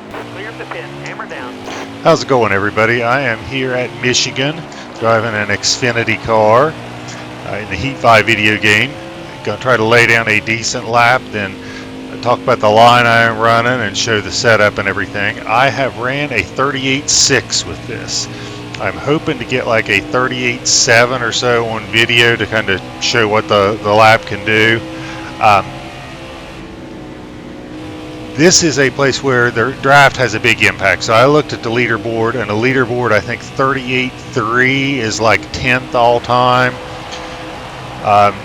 Clear the pit, hammer down. How's it going, everybody? I am here at Michigan driving an Xfinity car in the Heat 5 video game. Gonna try to lay down a decent lap, then talk about the line I am running and show the setup and everything. I have ran a 38.6 with this. I'm hoping to get like a 38.7 or so on video to kind of show what the lap can do. This is a place where the draft has a big impact. So I looked at the leaderboard, and the leaderboard, I think 38.3 is like 10th all time.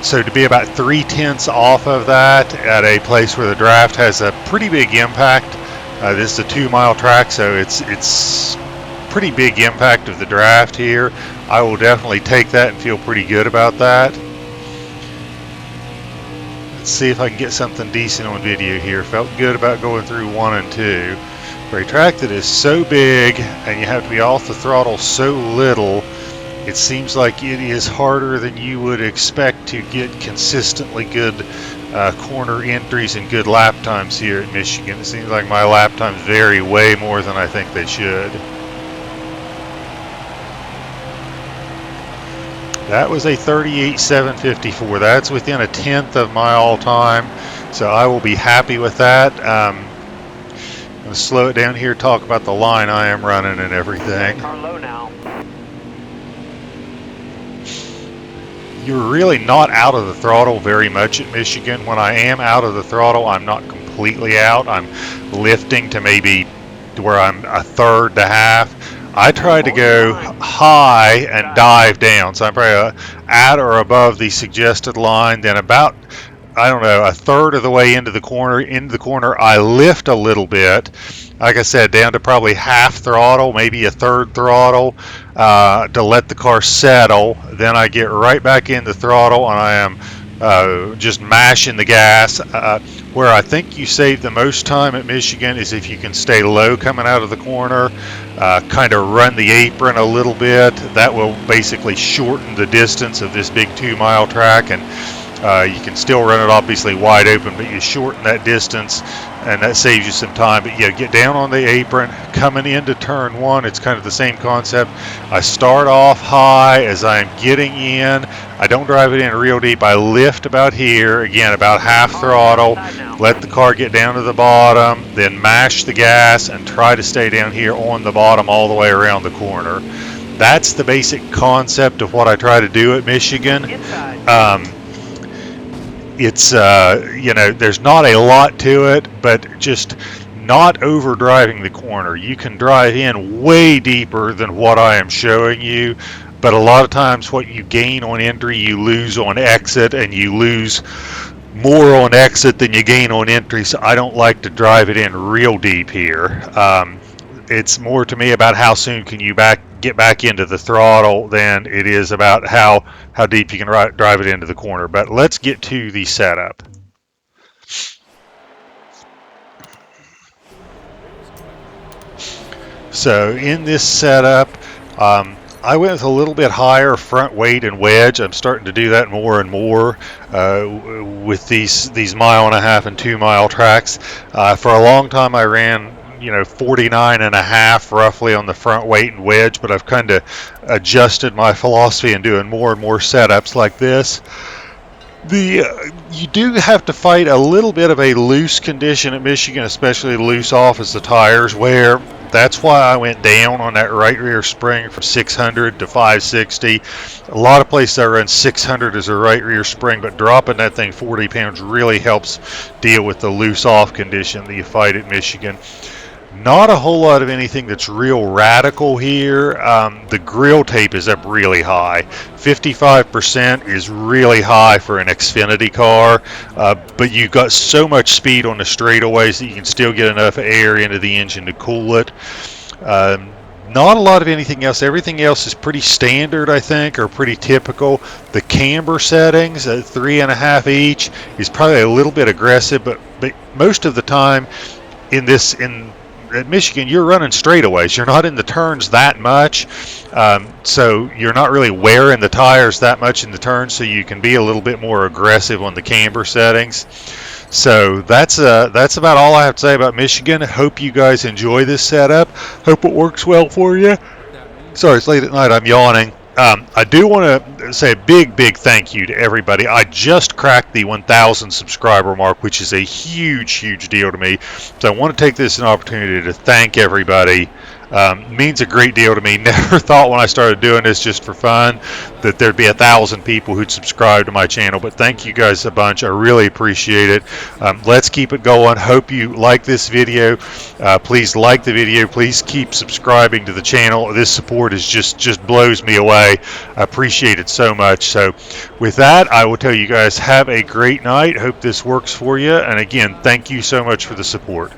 So to be about 3/10 off of that at a place where the draft has a pretty big impact. This is a 2-mile track, so it's pretty big impact of the draft here. I will definitely take that and feel pretty good about that. Let's see if I can get something decent on video here. Felt good about going through 1 and 2. For a track that is so big and you have to be off the throttle so little, it seems like it is harder than you would expect to get consistently good corner entries and good lap times here at Michigan. It seems like my lap times vary way more than I think they should. That was a 38.754. That's within a 10th of my all-time, so I will be happy with that. I'm going to slow it down here, talk about the line I am running and everything. Car low now. You're really not out of the throttle very much at Michigan. When I am out of the throttle, I'm not completely out. I'm lifting to maybe where I'm a third to half. I try to go high and dive down, so I'm probably at or above the suggested line. Then about, I don't know, a third of the way into the corner, I lift a little bit. Like I said, down to probably half throttle, maybe a third throttle, to let the car settle. Then I get right back in the throttle, and I am just mashing the gas. Where I think you save the most time at Michigan is if you can stay low coming out of the corner, kind of run the apron a little bit. That will basically shorten the distance of this big 2-mile track, and you can still run it obviously wide open, but you shorten that distance, and that saves you some time. But yeah, get down on the apron. Coming into turn 1, it's kind of the same concept. I start off high as I'm getting in. I don't drive it in real deep. I lift about here, again, about half throttle. Let the car get down to the bottom, then mash the gas and try to stay down here on the bottom all the way around the corner. That's the basic concept of what I try to do at Michigan. It's you know, there's not a lot to it, but just not over driving the corner. You can drive in way deeper than what I am showing you, but a lot of times what you gain on entry you lose on exit, and you lose more on exit than you gain on entry. So I don't like to drive it in real deep here. It's more to me about how soon can you get back into the throttle than it is about how deep you can drive it into the corner. But let's get to the setup. So in this setup, I went with a little bit higher front weight and wedge. I'm starting to do that more and more with these 1.5 and 2-mile tracks. For a long time I ran 49.5 roughly on the front weight and wedge, but I've kind of adjusted my philosophy and doing more and more setups like this. You do have to fight a little bit of a loose condition at Michigan, especially loose off as the tires wear. That's why I went down on that right rear spring from 600 to 560. A lot of places I run 600 as a right rear spring, but dropping that thing 40 pounds really helps deal with the loose off condition that you fight at Michigan. Not a whole lot of anything that's real radical here. The grill tape is up really high. 55% is really high for an Xfinity car, but you've got so much speed on the straightaways that you can still get enough air into the engine to cool it. Not a lot of anything else. Everything else is pretty standard, I think, or pretty typical. The camber settings at 3.5 each is probably a little bit aggressive, but most of the time at Michigan, you're running straightaways. You're not in the turns that much, so you're not really wearing the tires that much in the turns, so you can be a little bit more aggressive on the camber settings. So that's about all I have to say about Michigan. Hope you guys enjoy this setup. Hope it works well for you. Sorry, it's late at night. I'm yawning. I do want to say a big thank you to everybody. I just cracked the 1,000 subscriber mark, which is a huge deal to me. So I want to take this an opportunity to thank everybody. Means a great deal to me. Never thought when I started doing this just for fun that there'd be 1,000 people who'd subscribe to my channel. But thank you guys a bunch. I really appreciate it. Let's keep it going. Hope you like this video. Please like the video. Please keep subscribing to the channel. This support is just blows me away. I appreciate it so much. So with that, I will tell you guys have a great night. Hope this works for you. And again, thank you so much for the support.